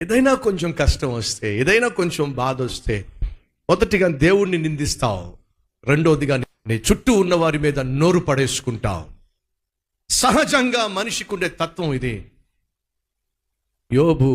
ఏదైనా కొంచెం కష్టం వస్తే, ఏదైనా కొంచెం బాధ వస్తే, మొదటిగా దేవుణ్ణి నిందిస్తావు, రెండోదిగా నీ చుట్టూ ఉన్న వారి మీద నోరు పడేసుకుంటావు. సహజంగా మనిషికి ఉండే తత్వం ఇది. యోబు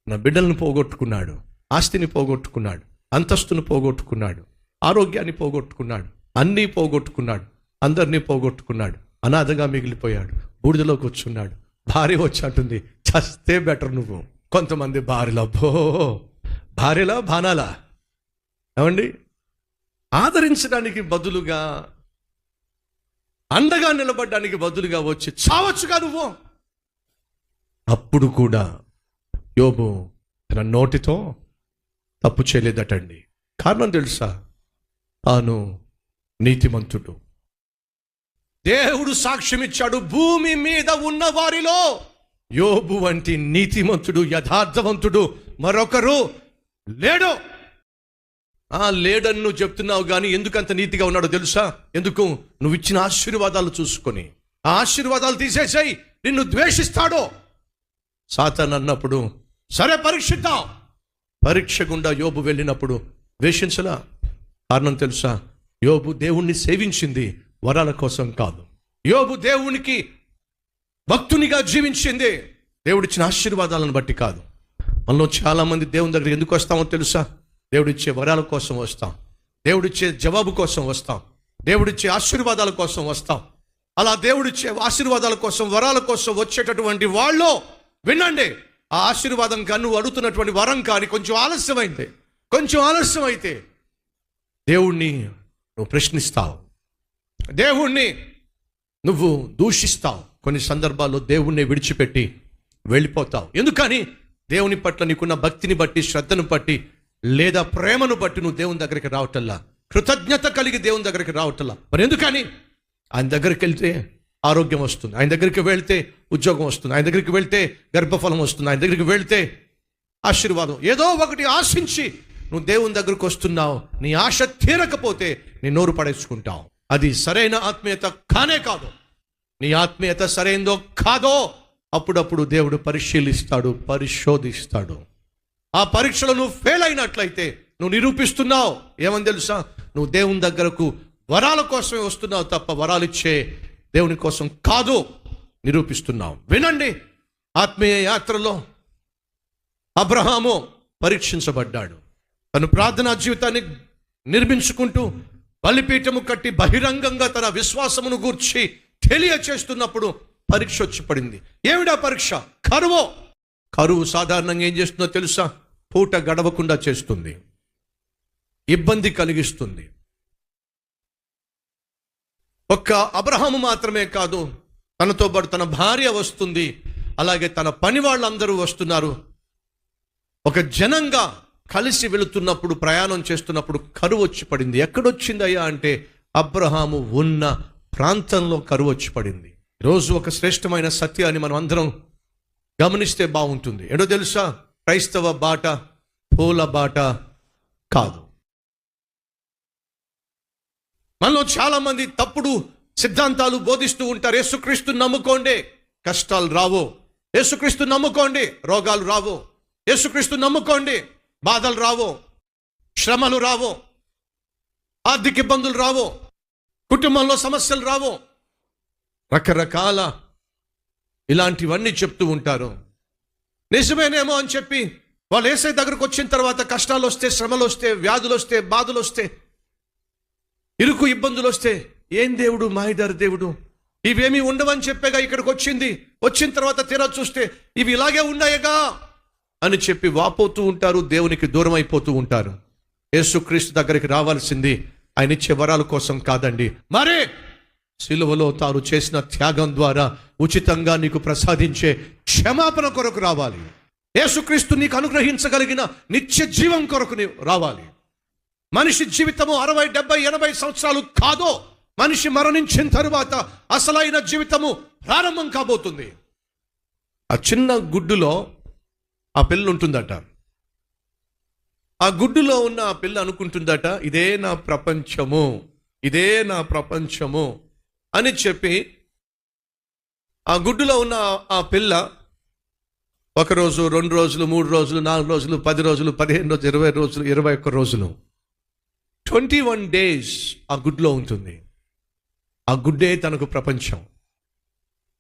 నా బిడ్డలను పోగొట్టుకున్నాడు, ఆస్తిని పోగొట్టుకున్నాడు, అంతస్తును పోగొట్టుకున్నాడు, ఆరోగ్యాన్ని పోగొట్టుకున్నాడు, అన్నీ పోగొట్టుకున్నాడు, అందరినీ పోగొట్టుకున్నాడు, అనాథగా మిగిలిపోయాడు, బూడిదలో కూర్చున్నాడు. భార్య వచ్చి అంటుంది, చస్తే బెటర్ నువ్వు. కొంతమంది భార్యలా బాణాలా ఏమండి, ఆదరించడానికి బదులుగా, అండగా నిలబడడానికి బదులుగా వచ్చి చావచ్చుగా నువ్వు. అప్పుడు కూడా యోబు తన నోటితో తప్పు చేయలేదటండి. కారణం తెలుసా? తాను నీతిమంతుడు. దేవుడు సాక్ష్యం ఇచ్చాడు, భూమి మీద ఉన్న వారిలో యోబు వంటి నీతిమంతుడు, యథార్థవంతుడు మరొకరు లేడు. లేడని నువ్వు చెప్తున్నావు, కానీ ఎందుకంత నీతిగా ఉన్నాడో తెలుసా? ఎందుకు? నువ్వు ఇచ్చిన ఆశీర్వాదాలు చూసుకొని ఆ ఆశీర్వాదాలు తీసేసాయి, నిన్ను ద్వేషిస్తాడో. సాతాను అన్నప్పుడు సరే పరీక్షిద్దాం. పరీక్ష గుండా యోబు వెళ్ళినప్పుడు ద్వేషించలా. కారణం తెలుసా? యోబు దేవుణ్ణి సేవించింది వరాల కోసం కాదు. యోబు దేవునికి భక్తునిగా జీవించింది దేవుడిచ్చిన ఆశీర్వాదాలను బట్టి కాదు. మనలో చాలా మంది దేవుని దగ్గర ఎందుకు వస్తామో తెలుసా? దేవుడిచ్చే వరాల కోసం వస్తాం, దేవుడిచ్చే జవాబు కోసం వస్తాం, దేవుడిచ్చే ఆశీర్వాదాల కోసం వస్తాం. అలా దేవుడిచ్చే ఆశీర్వాదాల కోసం, వరాల కోసం వచ్చేటటువంటి వాళ్ళు వినండి, ఆ ఆశీర్వాదం కానీ నువ్వు అడుగుతున్నటువంటి వరం కానీ కొంచెం ఆలస్యమైతే దేవుణ్ణి నువ్వు ప్రశ్నిస్తావు, దేవుణ్ణి నువ్వు దూషిస్తావు. కొన్ని సందర్భాల్లో దేవుణ్ణి విడిచిపెట్టి వెళ్ళిపోతావు. ఎందుకని? దేవుని పట్ల నీకున్న భక్తిని బట్టి, శ్రద్ధను బట్టి, లేదా ప్రేమను బట్టి నువ్వు దేవుని దగ్గరికి రావటల్లా, కృతజ్ఞత కలిగి దేవుని దగ్గరికి రావటల్లా. మరి ఎందుకని? ఆయన దగ్గరికి వెళ్తే ఆరోగ్యం వస్తుంది, ఆయన దగ్గరికి వెళ్తే ఉద్యోగం వస్తుంది, ఆయన దగ్గరికి వెళ్తే గర్భఫలం వస్తుంది, ఆయన దగ్గరికి వెళ్తే ఆశీర్వాదం. ఏదో ఒకటి ఆశించి నువ్వు దేవుని దగ్గరకు వస్తున్నావు. నీ ఆశ తీరకపోతే నీ నోరు పడేసుకుంటావు. అది సరైన ఆత్మీయత కానే కాదు. నీ ఆత్మీయత సరైనదో కాదో అప్పుడప్పుడు దేవుడు పరిశీలిస్తాడు, పరిశోధిస్తాడు. ఆ పరీక్షలో నువ్వు ఫెయిల్ అయినట్లయితే నువ్వు నిరూపిస్తున్నావు. ఏమని తెలుసా? నువ్వు దేవుని దగ్గరకు వరాల కోసమే వస్తున్నావు తప్ప వరాలు ఇచ్చే దేవుని కోసం కాదు నిరూపిస్తున్నావు. వినండి, ఆత్మీయ యాత్రలో అబ్రహాము పరీక్షించబడ్డాడు. తను ప్రార్థనా జీవితాన్ని నిర్మించుకుంటూ బలిపీఠము కట్టి బహిరంగంగా తన విశ్వాసమును గూర్చి తెలియచేస్తున్నప్పుడు పరీక్ష వచ్చి పడింది. ఏమిటా పరీక్ష? కరువు సాధారణంగా ఏం చేస్తుందో తెలుసా? పూట గడవకుండా చేస్తుంది, ఇబ్బంది కలిగిస్తుంది. ఒక్క అబ్రహాము మాత్రమే కాదు, తనతో పాటు తన భార్య వస్తుంది, అలాగే తన పని వాళ్ళందరూ వస్తున్నారు. ఒక జనంగా కలిసి వెళుతున్నప్పుడు, ప్రయాణం చేస్తున్నప్పుడు కరువు వచ్చి పడింది. ఎక్కడొచ్చిందయ్యా అంటే అబ్రహాము ఉన్న ప్రాంతంలో కరువు వచ్చి పడింది. ఈరోజు ఒక శ్రేష్టమైన సత్యాన్ని మనం అందరం గమనిస్తే బాగుంటుంది. ఏంటో తెలుసా? క్రైస్తవ బాట పూల బాట కాదు. మనలో చాలా మంది తప్పుడు సిద్ధాంతాలు బోధిస్తూ ఉంటారు. యేసుక్రీస్తు నమ్ముకోండి, కష్టాలు రావు. యేసుక్రీస్తు నమ్ముకోండి, రోగాలు రావు. యేసుక్రీస్తు నమ్ముకోండి, బాధలు రావు, శ్రమలు రావు, ఆర్థిక ఇబ్బందులు రావు, కుటుంబంలో సమస్యలు రావు. రకరకాల ఇలాంటివన్నీ చెప్తూ ఉంటారు. నిజమేనేమో అని చెప్పి వాళ్ళు యేసయ్య దగ్గరకు వచ్చిన తర్వాత కష్టాలు వస్తే, శ్రమలు వస్తే, వ్యాధులు వస్తే, బాధలు వస్తే, ఇరుకు ఇబ్బందులు వస్తే, ఏం దేవుడు, మాయదారి దేవుడు, ఇవేమీ ఉండవని చెప్పేగా ఇక్కడికి వచ్చింది. వచ్చిన తర్వాత తీరా చూస్తే ఇవి ఇలాగే ఉన్నాయిగా అని చెప్పి వాపోతూ ఉంటారు, దేవునికి దూరం అయిపోతూ ఉంటారు. యేసుక్రీస్తు దగ్గరికి రావాల్సింది ఆయన ఇచ్చే వరాల కోసం కాదండి, మరే సిలువలో తాను చేసిన త్యాగం ద్వారా ఉచితంగా నీకు ప్రసాదించే క్షమాపణ కొరకు రావాలి. యేసుక్రీస్తు నీకు అనుగ్రహించగలిగిన నిత్య జీవం కొరకు రావాలి. మనిషి జీవితము 60, 70, 80 సంవత్సరాలు కాదో, మనిషి మరణించిన తరువాత అసలైన జీవితము ప్రారంభం కాబోతుంది. ఆ చిన్న గుడ్డులో ఆ పిల్ల ఉంటుందట. ఆ గుడ్డులో ఉన్న ఆ పిల్ల అనుకుంటుందట, ఇదే నా ప్రపంచము, ఇదే నా ప్రపంచము అని చెప్పి ఆ గుడ్డులో ఉన్న ఆ పిల్ల 1 రోజు, 2 రోజులు, 3 రోజులు, 4 రోజులు, 10 రోజులు, 15 రోజులు, 20 రోజులు, 21 రోజులు, 21 days ఆ గుడ్లో ఉంటుంది. ఆ గుడ్డే తనకు ప్రపంచం.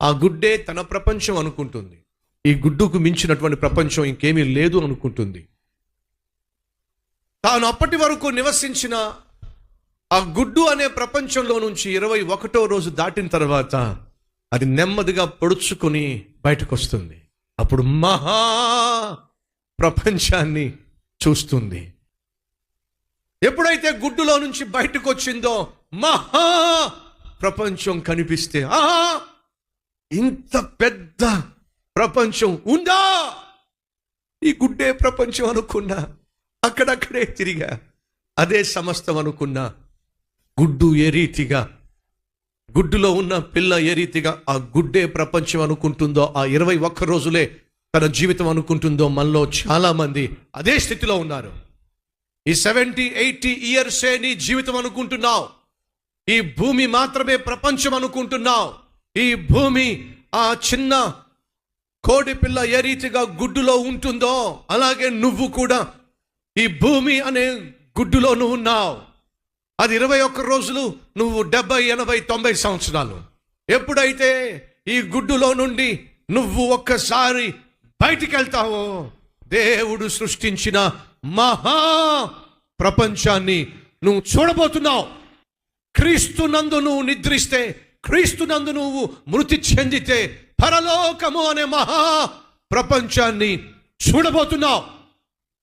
ఆ గుడ్డే తన ప్రపంచం అనుకుంటుంది. ఈ గుడ్డుకు మించినటువంటి ప్రపంచం ఇంకేమీ లేదు అనుకుంటుంది. తాను అప్పటి వరకు నివసించిన ఆ గుడ్డు అనే ప్రపంచంలో నుంచి 21వ రోజు దాటిన తర్వాత అది నెమ్మదిగా పొడుచుకొని బయటకు వస్తుంది. అప్పుడు మహా ప్రపంచాన్ని చూస్తుంది. ఎప్పుడైతే గుడ్డులో నుంచి బయటకు వచ్చిందో మహా ప్రపంచం కనిపిస్తే, ఇంత పెద్ద ప్రపంచం ఉందా? ఈ గుడ్డే ప్రపంచం అనుకున్నా, అక్కడక్కడే తిరిగా, అదే సమస్తం అనుకున్నా. గుడ్డు ఏ రీతిగా, గుడ్డులో ఉన్న పిల్ల ఏ రీతిగా ఆ గుడ్డే ప్రపంచం అనుకుంటుందో, ఆ 21 రోజులే తన జీవితం అనుకుంటుందో, మనలో చాలా మంది అదే స్థితిలో ఉన్నారు. ఈ 70-80 ఇయర్సే నీ జీవితం అనుకుంటున్నావు. ఈ భూమి మాత్రమే ప్రపంచం అనుకుంటున్నావు. ఈ భూమి ఆ చిన్న కోడి పిల్ల ఏ రీతిగా గుడ్డులో ఉంటుందో అలాగే నువ్వు కూడా ఈ భూమి అనే గుడ్డులో నువ్వు ఉన్నావు. అది 21 రోజులు, నువ్వు 70, 80, 90 సంవత్సరాలు. ఎప్పుడైతే ఈ గుడ్డులో నుండి నువ్వు ఒక్కసారి బయటికి వెళ్తావో, దేవుడు సృష్టించిన మహా ప్రపంచాన్ని నువ్వు చూడబోతున్నావు. క్రీస్తునందు నువ్వు నిద్రిస్తే, క్రీస్తునందు నువ్వు మృతి చెందితే పరలోకము అనే మహా ప్రపంచాన్ని చూడబోతున్నావు.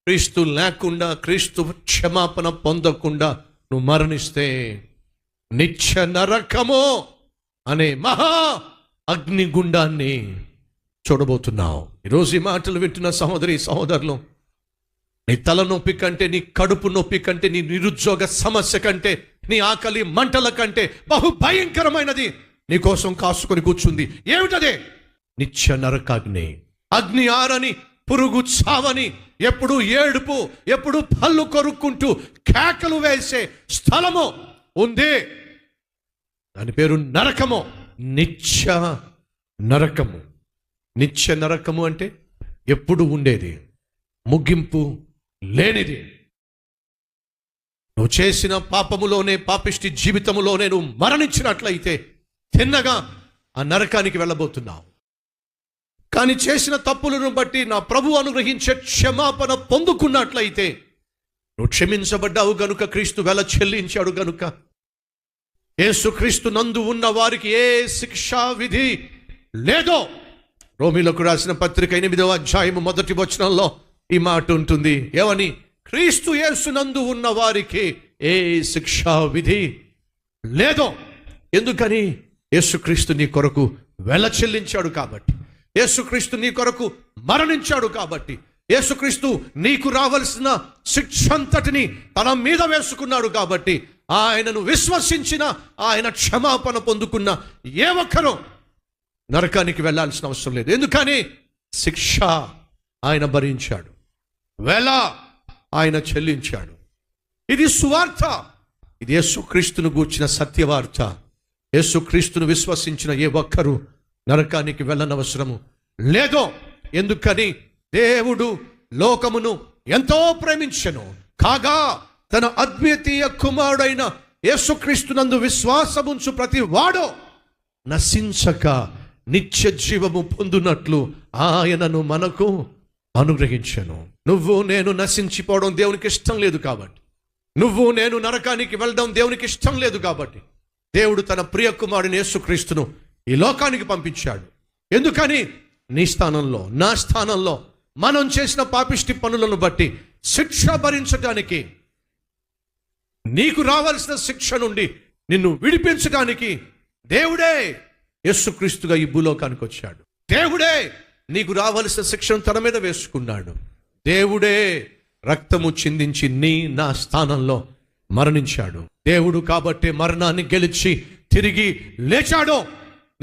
క్రీస్తు లేకుండా, క్రీస్తు క్షమాపణ పొందకుండా నువ్వు మరణిస్తే నిత్య నరకము అనే మహా అగ్నిగుండాన్ని చూడబోతున్నావు. ఈరోజు ఈ మాటలు వింటున్న సహోదరి సహోదరులు, నీ తలనొప్పి కంటే, నీ కడుపు నొప్పి కంటే, నీ నిరుద్యోగ సమస్య కంటే, నీ ఆకలి మంటల కంటే బహు భయంకరమైనది నీ కోసం కాసుకొని కూర్చుంది. ఏమిటదే? నిత్య నరకాగ్ని. అగ్ని ఆరని, పురుగు చావని, ఎప్పుడు ఏడుపు, ఎప్పుడు పళ్ళు కొరుక్కుంటూ కేకలు వేసే స్థలము ఉంది. దాని పేరు నరకము. నిత్య నరకము. నిత్య నరకము అంటే ఎప్పుడు ఉండేది, ముగింపు లేనిది. నువ్వు చేసిన పాపములోనే, పాపిష్టి జీవితములోనే నువ్వు మరణించినట్లయితే తిన్నగా ఆ నరకానికి వెళ్ళబోతున్నావు. కానీ చేసిన తప్పులను బట్టి నా ప్రభు అనుగ్రహించే క్షమాపణ పొందుకున్నట్లయితే నువ్వు క్షమించబడ్డావు గనుక, క్రీస్తు వెల చెల్లించాడు గనుక, యేసుక్రీస్తు నందు ఉన్న వారికి ఏ శిక్షా విధి లేదో. రోమీలకు రాసిన పత్రిక 8వ అధ్యాయము 1వ వచనంలో ఈ మాట ఉంటుంది. ఏమని? క్రీస్తు యేసునందు ఉన్న వారికి ఏ శిక్షా విధి లేదో. ఎందుకని? యేసుక్రీస్తు నీ కొరకు వెల చెల్లించాడు కాబట్టి, యేసుక్రీస్తు నీ కొరకు మరణించాడు కాబట్టి, యేసుక్రీస్తు నీకు రావలసిన శిక్షంతటిని తన మీద వేసుకున్నాడు కాబట్టి, ఆయనను విశ్వసించిన, ఆయన క్షమాపణ పొందుకున్న ఏ ఒక్కరూ నరకానికి వెళ్ళాల్సిన అవసరం లేదు. ఎందుకని? శిక్ష ఆయన భరించాడు, వెల ఆయన చెల్లించాడు. ఇది సువార్త. ఇది యేసుక్రీస్తును గూర్చిన సత్యవార్త. యేసుక్రీస్తును విశ్వసించిన ఏ ఒక్కరూ నరకానికి వెళ్ళనవసరము లేదో. ఎందుకని? దేవుడు లోకమును ఎంతో ప్రేమించెను కాగా తన అద్వితీయ కుమారుడైన యేసుక్రీస్తునందు విశ్వాసముంచు ప్రతి వాడో నశించక నిత్య జీవము పొందునట్లు ఆయనను మనకు అనుగ్రహించెను. నువ్వు నేను నశించిపోవడం దేవునికి ఇష్టం లేదు కాబట్టి, నువ్వు నేను నరకానికి వెళ్ళడం దేవునికి ఇష్టం లేదు కాబట్టి, దేవుడు తన ప్రియ కుమారుని యేసుక్రీస్తును ఈ లోకానికి పంపించాడు. ఎందుకని? నీ స్థానంలో, నా స్థానంలో మనం చేసిన పాపిష్టి పనులను బట్టి శిక్ష భరించడానికి, నీకు రావాల్సిన శిక్ష నుండి నిన్ను విడిపించడానికి దేవుడే యేసుక్రీస్తుగా ఈ భూలోకానికి వచ్చాడు. దేవుడే నీకు రావాల్సిన శిక్షను తన మీద వేసుకున్నాడు. దేవుడే రక్తము చిందించి నా స్థానంలో మరణించాడు. దేవుడు కాబట్టే మరణాన్ని గెలిచి తిరిగి లేచాడు.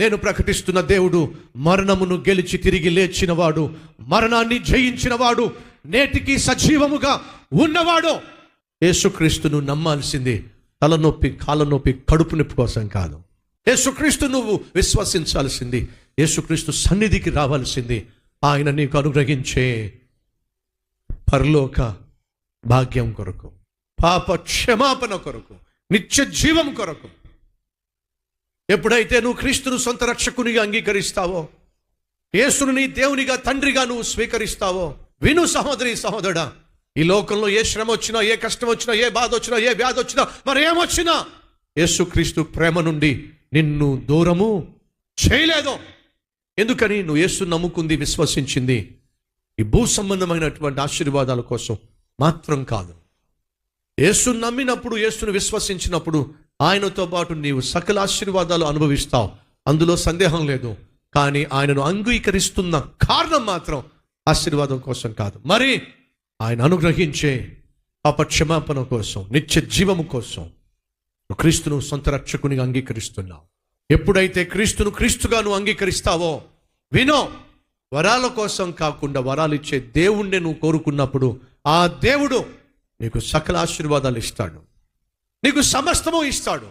నేను ప్రకటిస్తున్న దేవుడు మరణమును గెలిచి తిరిగి లేచినవాడు, మరణాన్ని జయించినవాడు, నేటికి సజీవముగా ఉన్నవాడు. యేసుక్రీస్తును నమ్మాల్సింది తలనొప్పి, కాళ్ళనొప్పి, కడుపు నొప్పి కోసం కాదు. యేసుక్రీస్తు నువ్వు విశ్వసించాల్సింది, యేసుక్రీస్తు సన్నిధికి రావాల్సింది ఆయన నీకు అనుగ్రహించే పరలోక భాగ్యం కొరకు, పాప క్షమాపణ కొరకు, నిత్య జీవం కొరకు. ఎప్పుడైతే నువ్వు క్రీస్తును సొంత రక్షకునిగా అంగీకరిస్తావో, యేసును నీ దేవునిగా తండ్రిగా నువ్వు స్వీకరిస్తావో, విను సహోదరి సహోదరుడా, ఈ లోకంలో ఏ శ్రమ వచ్చినా, ఏ కష్టం వచ్చినా, ఏ బాధ వచ్చినా, ఏ వ్యాధి వచ్చినా, మరి ఏమొచ్చినా యేసుక్రీస్తు ప్రేమ నుండి నిన్ను దూరము చేయలేదు. ఎందుకని? నువ్వు యేసు నమ్ముకుంది, విశ్వసించింది ఈ భూ సంబంధమైనటువంటి ఆశీర్వాదాల కోసం మాత్రం కాదు. యేసు నమ్మినప్పుడు, యేసును విశ్వసించినప్పుడు ఆయనతో పాటు నీవు సకల ఆశీర్వాదాలు అనుభవిస్తావు, అందులో సందేహం లేదు. కానీ ఆయనను అంగీకరిస్తున్న కారణం మాత్రం ఆశీర్వాదం కోసం కాదు, మరి ఆయన అనుగ్రహించే పాప క్షమాపణ కోసం, నిత్య జీవము కోసం నువ్వు క్రీస్తును సొంత రక్షకునిగా అంగీకరిస్తున్నావు. ఎప్పుడైతే క్రీస్తును క్రీస్తుగా నువ్వు అంగీకరిస్తావో, వినో, వరాల కోసం కాకుండా వరాలు ఇచ్చే దేవుణ్ణి నువ్వు కోరుకున్నప్పుడు ఆ దేవుడు నీకు సకల ఆశీర్వాదాలు ఇస్తాడు, నీకు సమస్తము ఇస్తాడు.